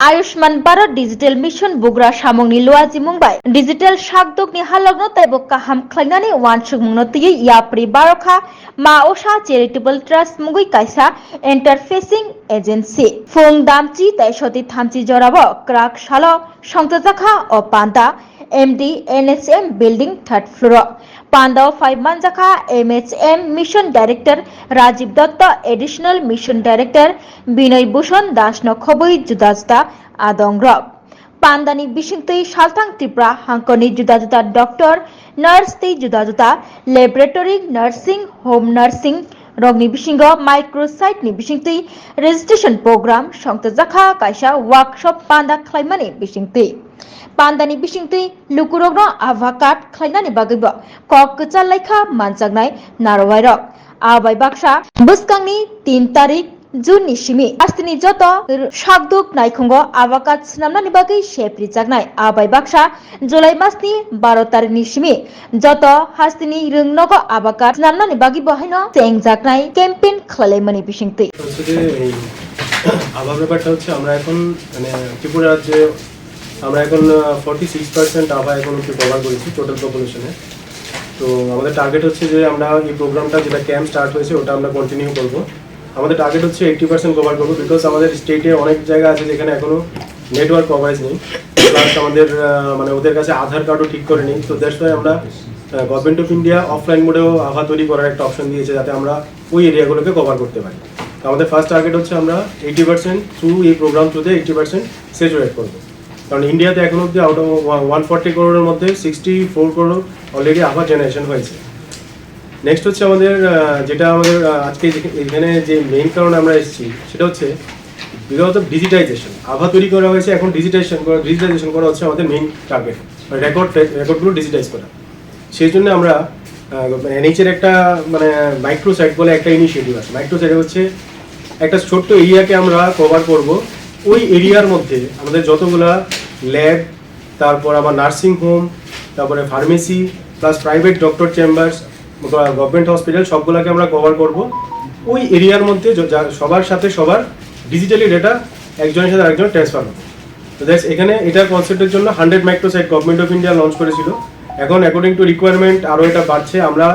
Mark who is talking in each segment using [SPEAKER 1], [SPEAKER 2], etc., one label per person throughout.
[SPEAKER 1] Ayushman Bharat Digital Mission Bugra Shamongni Luaji Mumbai Digital Shakdokni Halogno Tebo Kaham Klangnani Wansuk Mungnotiyi Yapri Barokha Ma Osha Charitable Trust Mugui Kaisa Interfacing Agency Fung Damchi Taishoti Thamchi Jorabo Krak Shalo Shongtazakha O Panda MD NSM Building 3rd floor Panda 5 Manjaka MHM Mission Director Rajiv Datta Additional Mission Director Binoy Bhushan Dashno Khoboi Judajda Adongrok Pandani Bishingtei Shaltang Tripura Hankoni Judajda Doctor Nurse Tei Judajda Laboratory Nursing Home Nursing Rogni Bishingo Microsite ni Bishingtei Registration Program Shongtajaka Kaisa Workshop Panda Klaimani Bishingtei Pandani Bishingtei Lukurogno Avakat Klainani Bagibo Kok Kechal Laika Manjagnai Narwairok Abai Baksha Buskangni 3 tarik June ni Shimi Astini Joto Shakduk Naikhungo Avakat Snamnani Bagi Shepri Jagnai Abai Baksha July Masni 12 tarik ni Shimi Joto Hastini Rungnogo Avakat Snamnani Bagi Bohino Seng Jagnai Campaign Khalaimani Bishingtei
[SPEAKER 2] আবার ব্যাপারটা হচ্ছে আমরা এখন মানে ত্রিপুরার যে আমরা এখন 46% আভা এখন কভার করেছি টোটাল পপুলেশনে। তো আমাদের টার্গেট হচ্ছে যে আমরা এই প্রোগ্রামটা যেটা ক্যাম্প স্টার্ট হয়েছে ওটা আমরা কন্টিনিউ করব। আমাদের টার্গেট হচ্ছে 80% কভার করব, বিকজ আমাদের স্টেটে অনেক জায়গা আছে যেখানে এখনো নেটওয়ার্ক কভারেজ নেই, প্লাস আমাদের মানে ওদের কাছে আধার কার্ডও ঠিক করে নেই। তো দ্যাটস ওয়াই আমরা গভর্নমেন্ট অফ ইন্ডিয়া অফলাইন মোডেও আভা তৈরি করার একটা অপশন দিয়েছে যাতে আমরা ওই এরিয়াগুলোকে কভার করতে পারি। তো আমাদের ফার্স্ট টার্গেট হচ্ছে আমরা 80% থ্রু এই প্রোগ্রাম থ্রুতে 80% স্যাচুরেট করব। কারণ ইন্ডিয়াতে এখন অব্দি আউট অফ 140 করোড়ের মধ্যে 64 করোড় অলরেডি আভা জেনারেশন হয়েছে। নেক্সট হচ্ছে আমাদের যেটা আমাদের আজকে এখানে যে মেইন কারণে আমরা এসেছি সেটা হচ্ছে বিকজ অফ ডিজিটাইজেশন। আভা তৈরি করা হয়েছে, এখন ডিজিটাইজেশন করা হচ্ছে আমাদের মেইন টার্গেট, রেকর্ডগুলো ডিজিটাইজ করা। সেই জন্য আমরা এনএইচের একটা মানে মাইক্রোসাইট বলে একটা ইনিশিয়েটিভ আছে। মাইক্রোসাইট হচ্ছে একটা ছোট্ট এরিয়াকে আমরা কভার করব। ওই এরিয়ার মধ্যে আমাদের যতগুলা ল্যাব, তারপর আবার নার্সিং হোম, তারপরে pharmacy, plus private doctor chambers, government hospital সবগুলোকে আমরা কভার করব। ওই এরিয়ার মধ্যে সবার সাথে সবার ডিজিটালি ডেটা একজনের সাথে আরেকজন ট্রান্সফার হবে। তো দ্যাটস এখানে এটার কনসেপ্টের জন্য 100 microsite government of India launch করেছিল। এখন অ্যাকর্ডিং টু রিকোয়ারমেন্ট আরও এটা বাড়ছে। আমরা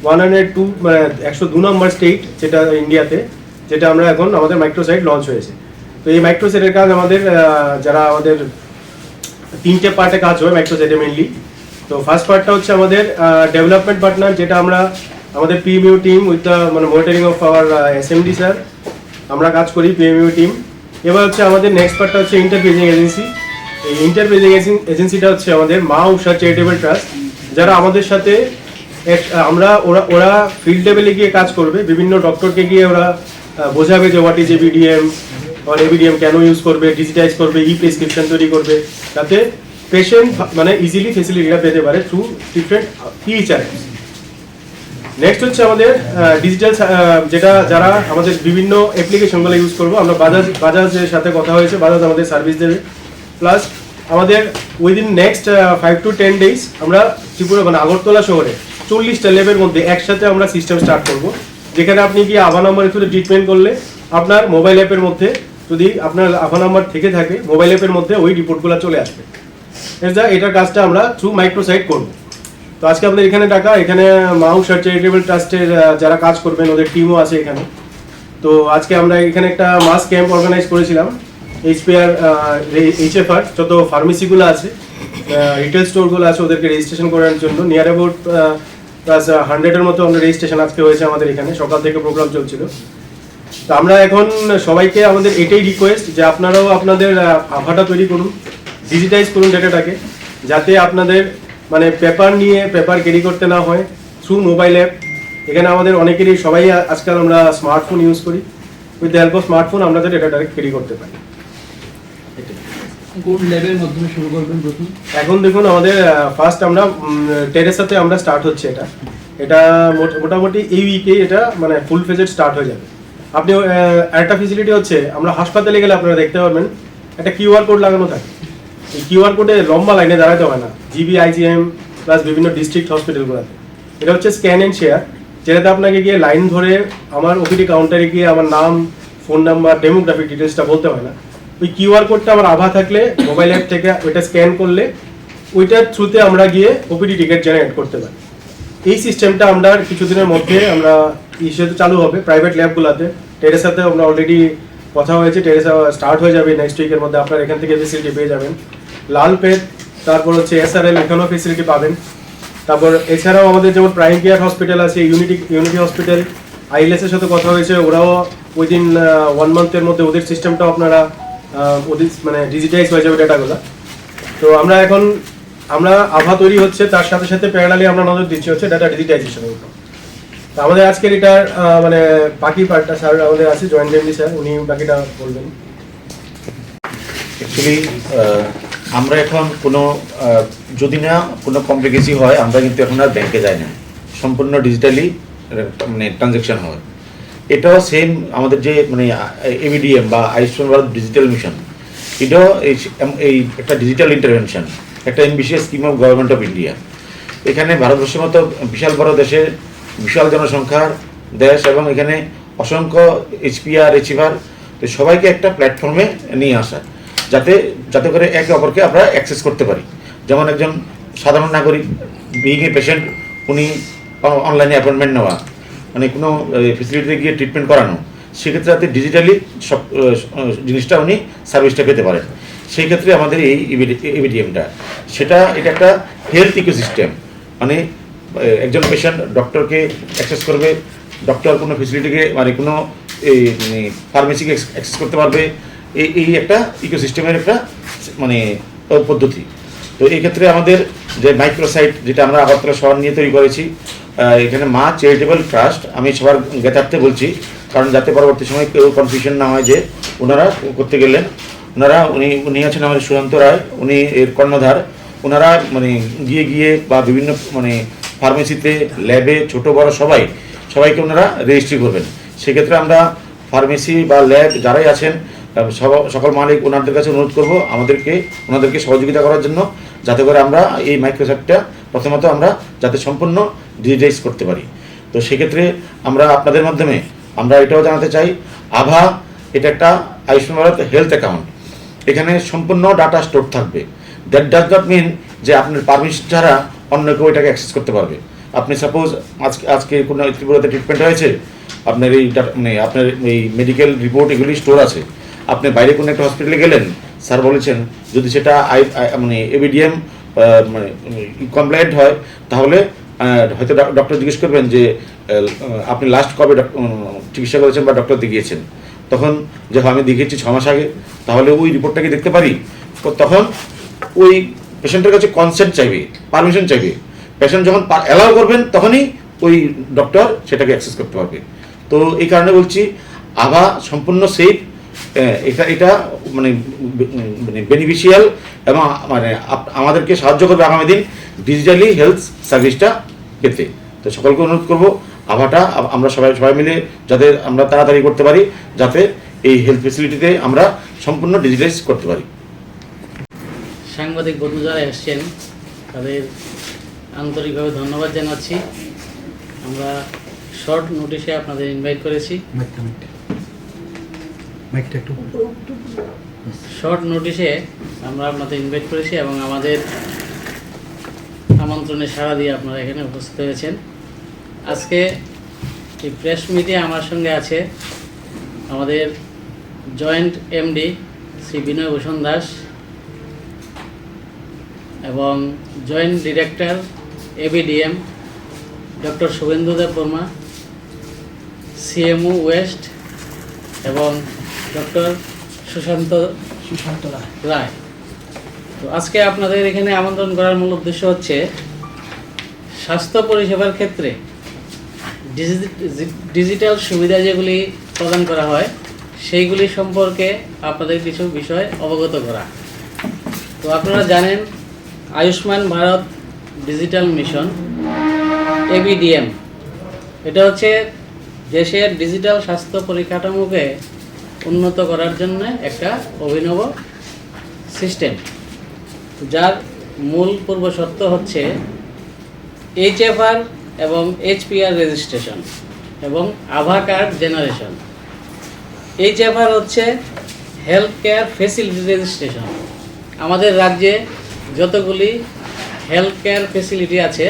[SPEAKER 2] 102 মানে 102 নম্বর স্টেট যেটা ইন্ডিয়াতে, যেটা আমরা এখন আমাদের মাইক্রোসাইট লঞ্চ হয়েছে। তো এই মাইক্রোসাইটের কাজ আমাদের যারা আমাদের 3টে পার্টে কাজ হয় মাইক্রোসাইটে মেনলি। তো ফার্স্ট পার্টটা হচ্ছে আমাদের ডেভেলপমেন্ট পার্টনার, যেটা আমরা আমাদের পিএমইউ টিম উইথ দ্য মানে monitoring of our SMD sir আমরা কাজ করি পিএমইউ টিম। এবার হচ্ছে আমাদের নেক্সট পার্টটা হচ্ছে ইন্টারফেসিং এজেন্সি। এই ইন্টারফেসিং এজেন্সিটা হচ্ছে আমাদের মা উষা চ্যারিটেবল ট্রাস্ট, যারা আমাদের সাথে ওরা ফিল্ড লেভেলে গিয়ে কাজ করবে। বিভিন্ন ডক্টরকে গিয়ে ওরা বোঝাবে যে হোয়াট ইজ এবিডিএম আর এবিডিএম কেন ইউজ করবে, ডিজিটাইজ করবে, ই প্রেসক্রিপশন তৈরি করবে, যাতে পেশেন্ট মানে ইজিলি ফেসিলিটিটা পেতে পারে থ্রু ডিফারেন্ট ইএইচআরএমস। নেক্সট হচ্ছে আমাদের ডিজিটাল যেটা যারা আমাদের বিভিন্ন অ্যাপ্লিকেশনগুলো ইউজ করবো। আমরা বাজাজের সাথে কথা হয়েছে, বাজাজ আমাদের সার্ভিস দেবে। প্লাস আমাদের উইদিন নেক্সট 5 to 10 days আমরা ত্রিপুরা মানে আগরতলা শহরে 40টা ল্যাবের মধ্যে একসাথে আমরা সিস্টেম স্টার্ট করব, যেখানে আপনি গিয়ে আভা নাম্বারে থ্রু ট্রিটমেন্ট করলে আপনার মোবাইল অ্যাপের মধ্যে যদি আপনার আভা নাম্বার থেকে থাকে মোবাইল অ্যাপের মধ্যে ওই রিপোর্টগুলো চলে আসবে। এটার কাজটা আমরা থ্রু মাইক্রোসাইট করব। তো আজকে আপনাদের এখানে টাকা এখানে মা উষা চ্যারিটেবল ট্রাস্টের যারা কাজ করবেন ওদের টিমও আছে এখানে। তো আজকে আমরা এখানে একটা মাস ক্যাম্প অর্গানাইজ করেছিলাম। এইচপিআর এইচএফআর যত ফার্মেসিগুলো আছে, রিটেল স্টোরগুলো আছে, ওদেরকে রেজিস্ট্রেশন করার জন্য নিয়ার অ্যাবাউট প্লাস 100-এর মতো আমরা রেজিস্ট্রেশন আজকে হয়েছে আমাদের এখানে। সকাল থেকে প্রোগ্রাম চলছিল। তো আমরা এখন সবাইকে আমাদের এটাই রিকোয়েস্ট যে আপনারাও আপনাদের আভাটা তৈরি করুন, ডিজিটাইজ করুন ডেটাটাকে, যাতে আপনাদের মানে পেপার ক্যারি করতে না হয় থ্রু মোবাইল অ্যাপ। এখানে আমাদের অনেকেরই সবাই আজকাল আমরা স্মার্টফোন ইউজ করি, with the help of smartphone আমরা যাতে ডেটাটাকে ক্যারি করতে পারি।
[SPEAKER 3] কোন লেভেলের মাধ্যমে শুরু করবেন প্রথম?
[SPEAKER 2] এখন দেখুন আমাদের ফার্স্ট আমরা টেরেসাতে আমরা স্টার্ট হচ্ছে এটা মোটামুটি এই উইকে এটা মানে ফুল ফেজেড স্টার্ট হয়ে যাবে। আপনি একটা ফেসিলিটি হচ্ছে আমরা হাসপাতালে গেলে আপনারা দেখতে পারবেন একটা কিউআর কোড লাগানো থাকে। এই কিউআর কোডে লম্বা লাইনে দাঁড়াতে হয় না, জিবি আইজিএম প্লাস বিভিন্ন ডিস্ট্রিক্ট হসপিটালগুলোতে। এটা হচ্ছে স্ক্যান অ্যান্ড শেয়ার, যেটাতে আপনাকে গিয়ে লাইন ধরে আমার ওপিডি কাউন্টারে গিয়ে আমার নাম, ফোন নাম্বার, ডেমোগ্রাফিক ডিটেলসটা বলতে হয় না। ওই কিউআর কোডটা আমার আভা থাকলে মোবাইল অ্যাপ থেকে ওইটা স্ক্যান করলে ওইটার থ্রুতে আমরা গিয়ে ওপিডি টিকিট জেনারেট করতে পারি। এই সিস্টেমটা আমরা কিছুদিনের মধ্যে আমরা ইস্যুতে চালু হবে প্রাইভেট ল্যাবগুলোতে। টেরেসাতে আমরা অলরেডি কথা হয়েছে, টেরেসা স্টার্ট হয়ে যাবে নেক্সট উইকের মধ্যে, আপনারা এখান থেকে ফেসিলিটি পেয়ে যাবেন। লালপেট, তারপর হচ্ছে SRL, এখানেও ফেসিলিটি পাবেন। তারপর এছাড়াও আমাদের যেমন প্রাইম কেয়ার হসপিটাল আছে, ইউনিটি হসপিটাল, ILS এর সাথে কথা হয়েছে, ওরাও উইদিন 1 মান্থের মধ্যে ওদের সিস্টেমটাও আপনারা ওদের মানে ডিজিটাইজ হয়ে যাবে ডাটাগুলো। তো আমরা আভা তৈরি হচ্ছে, তার সাথে সাথে প্যারালালি আমরা নজর দিচ্ছি হচ্ছে ডাটা ডিজিটাইজেশনের উপর। তো আমাদের আজকের এটার মানে বাকি পার্টটা স্যার আমাদের আছে, জয়েন্ট এমডি স্যার, উনি বাকিটা বলবেন।
[SPEAKER 4] অ্যাকচুয়ালি আমরা এখন কোনো যদি না কোনো কমপ্লিকেসি হয়, আমরা কিন্তু এখন আর ব্যাংকে যাই না, সম্পূর্ণ ডিজিটালি মানে ট্রানজ্যাকশন হয়। এটাও সেম আমাদের যে মানে ABDM বা আয়ুষ্মান ভারত ডিজিটাল মিশন, এটাও এই একটা ডিজিটাল ইন্টারভেনশন, একটা ambitious scheme of government of India. এখানে ভারতবর্ষের মতো বিশাল বড় দেশে বিশাল জনসংখ্যার দেশ, এবং এখানে অসংখ্য HPR অ্যাচিভার, তো সবাইকে একটা প্ল্যাটফর্মে নিয়ে আসা, যাতে করে একে অপরকে আমরা অ্যাক্সেস করতে পারি। যেমন একজন সাধারণ নাগরিক বিইং এ পেশেন্ট, উনি অনলাইনে অ্যাপয়েন্টমেন্ট নেওয়া, মানে কোনো ফেসিলিটিতে গিয়ে ট্রিটমেন্ট করানো, সেক্ষেত্রে যাতে ডিজিটালি সব জিনিসটা উনি সার্ভিসটা পেতে পারেন। সেই ক্ষেত্রে আমাদের এই ABDMটা এটা একটা হেলথ ইকোসিস্টেম, মানে একজন পেশেন্ট ডক্টরকে অ্যাক্সেস করবে, ডক্টর কোনো ফেসিলিটিকে মানে কোনো এই ফার্মেসিকে অ্যাক্সেস করতে পারবে, এই একটা ইকোসিস্টেমের একটা মানে পদ্ধতি। তো এই ক্ষেত্রে আমাদের যে মাইক্রোসাইট, যেটা আমরা আগরতলা শহর নিয়ে তৈরি করেছি, এখানে মা চ্যারিটেবল ট্রাস্ট, আমি সবার জ্ঞাতার্থে বলছি, কারণ যাতে পরবর্তী সময় কেউ কনফিউশন না হয় যে ওনারা করতে গেলেন। উনি আছেন আমাদের সুশান্ত রায়, উনি এর কর্ণধার। ওনারা মানে গিয়ে বা বিভিন্ন মানে ফার্মেসিতে, ল্যাবে, ছোট বড় সবাইকে ওনারা রেজিস্ট্রি করবেন। সেক্ষেত্রে আমরা ফার্মেসি বা ল্যাব যারাই আছেন সকল মালিক ওনাদের কাছে অনুরোধ করব ওনাদেরকে সহযোগিতা করার জন্য, যাতে করে আমরা এই মাইক্রোসফটটা প্রথমত আমরা যাতে সম্পূর্ণ ডিজিটাইজ করতে পারি। তো সেক্ষেত্রে আমরা আপনাদের মাধ্যমে আমরা এটাও জানাতে চাই, আভা এটা একটা আয়ুষ্মান ভারত হেলথ অ্যাকাউন্ট, এখানে সম্পূর্ণ ডাটা স্টোর থাকবে। দ্যাট ডাজ নট মিন যে আপনার পারমিশন ছাড়া অন্য কেউ এটাকে অ্যাক্সেস করতে পারবে। আপনি সাপোজ আজকে কোনো ত্রিপুরাতে ট্রিটমেন্ট হয়েছে, আপনার আপনার এই মেডিকেল রিপোর্ট এগুলি স্টোর আছে। আপনি বাইরে কোনো একটা হসপিটালে গেলেন, স্যার বলেছেন যদি সেটা মানে ABDM মানে কমপ্লায়েন্ট হয়, তাহলে হয়তো ডক্টর জিজ্ঞেস করবেন যে আপনি লাস্ট কবে চিকিৎসা করেছেন বা ডক্টর দেখিয়েছেন, তখন যে আমি দেখিয়েছি 6 মাস আগে, তাহলে ওই রিপোর্টটাকে দেখতে পারি। তখন ওই পেশেন্টের কাছে কনসেন্ট চাইবে, পারমিশন চাইবে। পেশেন্ট যখন অ্যালাউ করবেন, তখনই ওই ডক্টর সেটাকে অ্যাক্সেস করতে পারবে। তো এই কারণে বলছি আভা সম্পূর্ণ সেফ, এটা মানে বেনিফিশিয়াল, এবং মানে আমাদেরকে সাহায্য করবে আগামী দিন ডিজিটালি হেলথ সার্ভিসটা পেতে। তো সকলকে অনুরোধ করব আভাটা আমরা সবাই মিলে যাতে আমরা তাড়াতাড়ি করতে পারি, যাতে এই হেলথ ফেসিলিটিতে আমরা সম্পূর্ণ ডিজিটাইজ করতে পারি।
[SPEAKER 5] সাংবাদিক বন্ধু যারা এসছেন তাদের আন্তরিকভাবে ধন্যবাদ জানাচ্ছি। আমরা শর্ট নোটিশে আপনাদের ইনভাইট করেছি, শর্ট নোটিশে আমরা আপনাদের ইনভাইট করেছি, এবং আমাদের আমন্ত্রণে সাড়া দিয়ে আপনারা এখানে উপস্থিত হয়েছেন। আজকে এই প্রেস মিটে আমার সঙ্গে আছে আমাদের জয়েন্ট MD শ্রী বিনয় ভূষণ দাস, এবং joint director ABDM doctor Subhendu Dev Barma, CMO west, এবং ডক্টর সুশান্ত রায়। তো আজকে আপনাদের এখানে আমন্ত্রণ করার মূল উদ্দেশ্য হচ্ছে স্বাস্থ্য পরিষেবার ক্ষেত্রে ডিজিটাল সুবিধা যেগুলি প্রদান করা হয় সেইগুলি সম্পর্কে আপনাদের কিছু বিষয় অবগত করা। তো আপনারা জানেন Ayushman Bharat digital mission ABDM, এটা হচ্ছে দেশের ডিজিটাল স্বাস্থ্য পরিকাঠামোকে উন্নত করার জন্য একটা অভিনব সিস্টেম, যার মূল পূর্ব শর্ত হচ্ছে HFR এবং HPR রেজিস্ট্রেশন এবং আভা কার্ড জেনারেশন। HFR হচ্ছে হেলথ কেয়ার ফেসিলিটি রেজিস্ট্রেশন। আমাদের রাজ্যে যতগুলি হেলথ কেয়ার ফেসিলিটি আছে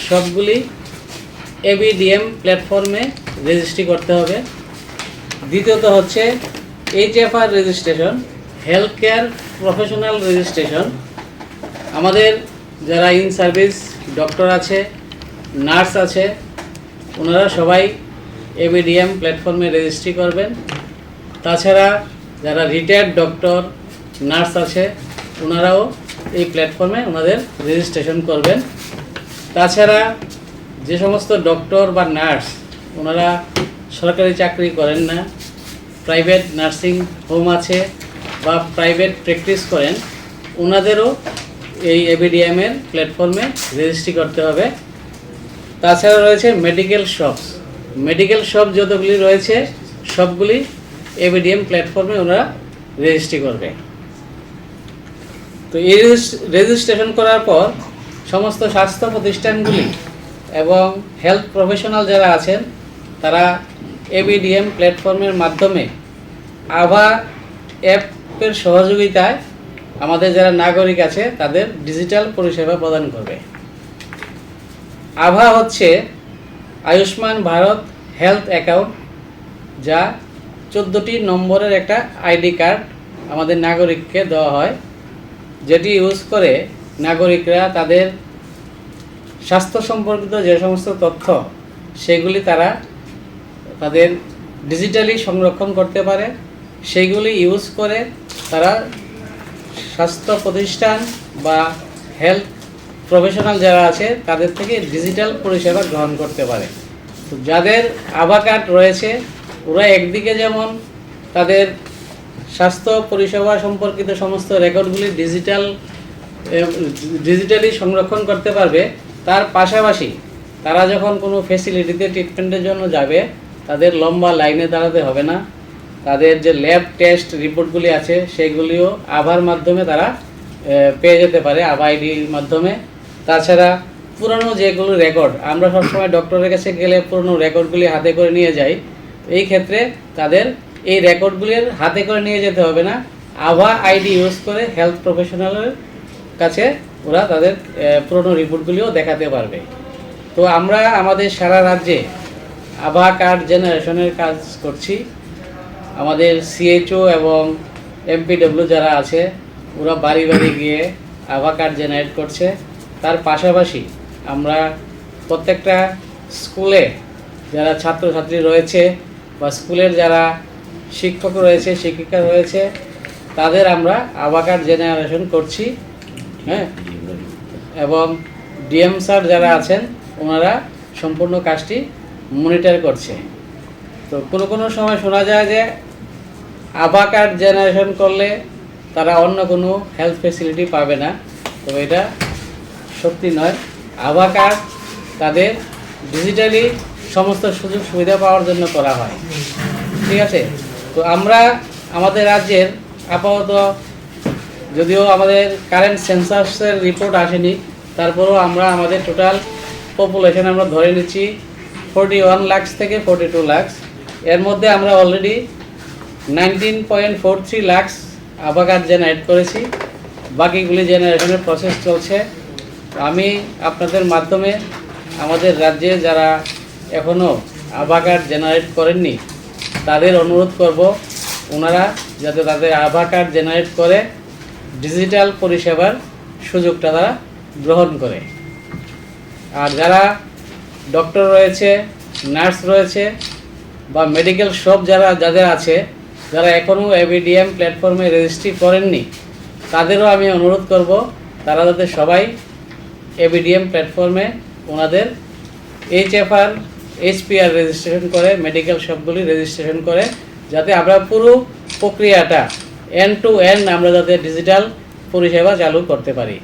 [SPEAKER 5] সবগুলি ABDM প্ল্যাটফর্মে রেজিস্ট্রি করতে হবে। দ্বিতীয়ত হচ্ছে HFR registration, health care professional registration. আমাদের যারা ইন সার্ভিস ডক্টর আছে, নার্স আছে, ওনারা সবাই ABDM প্ল্যাটফর্মে রেজিস্ট্রি করবেন। তাছাড়া যারা রিটায়ার্ড ডক্টর, নার্স আছে, ওনারাও এই প্ল্যাটফর্মে ওনাদের রেজিস্ট্রেশন করবেন। তাছাড়া যে সমস্ত ডক্টর বা নার্স ওনারা সরকারি চাকরি করেন না, প্রাইভেট নার্সিং হোম আছে বা প্রাইভেট প্র্যাকটিস করেন, ওনাদেরও এই ABDM-এর প্ল্যাটফর্মে রেজিস্ট্রি করতে হবে। তাছাড়া রয়েছে মেডিকেল শপস। মেডিকেল শপ যতগুলি রয়েছে সবগুলি ABDM প্ল্যাটফর্মে ওনারা রেজিস্ট্রি করবে। তো এই রেজিস্ট্রেশন করার পর সমস্ত স্বাস্থ্য প্রতিষ্ঠানগুলি এবং হেলথ প্রফেশনাল যারা আছেন তারা ABDM প্ল্যাটফর্মের মাধ্যমে আভা অ্যাপের সহযোগিতায় আমাদের যারা নাগরিক আছে তাদের ডিজিটাল পরিষেবা প্রদান করবে। আভা হচ্ছে আয়ুষ্মান ভারত হেলথ অ্যাকাউন্ট, যা 14টি নম্বরের একটা আইডি কার্ড আমাদের নাগরিককে দেওয়া হয়, যেটি ইউজ করে নাগরিকরা তাদের স্বাস্থ্য সম্পর্কিত যে সমস্ত তথ্য সেগুলি তারা তাদের ডিজিটালি সংরক্ষণ করতে পারে। সেইগুলি ইউজ করে তারা স্বাস্থ্য প্রতিষ্ঠান বা হেলথ প্রফেশনাল যারা আছে তাদের থেকে ডিজিটাল পরিষেবা গ্রহণ করতে পারে। তো যাদের আভা কার্ড রয়েছে ওরা একদিকে যেমন তাদের স্বাস্থ্য পরিষেবা সম্পর্কিত সমস্ত রেকর্ডগুলি ডিজিটালি সংরক্ষণ করতে পারবে, তার পাশাপাশি তারা যখন কোনো ফেসিলিটিতে ট্রিটমেন্টের জন্য যাবে তাদের লম্বা লাইনে দাঁড়াতে হবে না। তাদের যে ল্যাব টেস্ট রিপোর্টগুলি আছে সেগুলিও আভার মাধ্যমে তারা পেয়ে যেতে পারে, আভা আইডির মাধ্যমে। তাছাড়া পুরনো যেগুলো রেকর্ড, আমরা সবসময় ডক্টরের কাছে গেলে পুরনো রেকর্ডগুলি হাতে করে নিয়ে যাই, এই ক্ষেত্রে তাদের এই রেকর্ডগুলির হাতে করে নিয়ে যেতে হবে না। আভা আইডি ইউজ করে হেলথ প্রফেশনালের কাছে ওরা তাদের পুরনো রিপোর্টগুলিও দেখাতে পারবে। তো আমরা আমাদের সারা রাজ্যে আভা কার্ড জেনারেশনের কাজ করছি। আমাদের CHO এবং MPW যারা আছে ওরা বাড়ি বাড়ি গিয়ে আভা কার্ড জেনারেট করছে। তার পাশাপাশি আমরা প্রত্যেকটা স্কুলে যারা ছাত্রছাত্রী রয়েছে বা স্কুলের যারা শিক্ষক রয়েছে, শিক্ষিকা রয়েছে, তাদের আমরা আভা কার্ড জেনারেশন করছি। হ্যাঁ, এবং DM স্যার যারা আছেন ওনারা সম্পূর্ণ কাজটি মনিটর করছে। তো কোনো সময় শোনা যায় যে আভা কার্ড জেনারেশন করলে তারা অন্য কোনো হেলথ ফেসিলিটি পাবে না, তো এটা সত্যি নয়। আভা কার্ড তাদের ডিজিটালি সমস্ত সুযোগ সুবিধা পাওয়ার জন্য করা হয়। ঠিক আছে, তো আমরা আমাদের রাজ্যের আপাতত, যদিও আমাদের কারেন্ট সেন্সাসের রিপোর্ট আসেনি, তারপরেও আমরা আমাদের টোটাল পপুলেশন আমরা ধরে নিচ্ছি 41 লাখ থেকে 42 লাখ। এর মধ্যে আমরা অলরেডি 19.43 লাখ আভা কার্ড জেনারেট করেছি, বাকিগুলি জেনারেশনের প্রসেস চলছে। আমি আপনাদের মাধ্যমে আমাদের রাজ্যে যারা এখনও আভা কার্ড জেনারেট করেননি তাদের অনুরোধ করব ওনারা যাতে তাদের আভা কার্ড জেনারেট করে ডিজিটাল পরিষেবার সুযোগটা তারা গ্রহণ করে। আর যারা ডক্টর রয়েছে, নার্স রয়েছে বা মেডিকেল শপ যাদের আছে, যারা এখনও ABDM প্ল্যাটফর্মে রেজিস্ট্রি করেননি, তাদেরও আমি অনুরোধ করব তারা যাতে সবাই ABDM প্ল্যাটফর্মে ওনাদের HFR HPR রেজিস্ট্রেশন করে, মেডিকেল শপগুলি রেজিস্ট্রেশন করে, যাতে আমরা পুরো প্রক্রিয়াটা এন্ড টু এন্ড আমরা যাতে ডিজিটাল পরিষেবা চালু করতে পারি।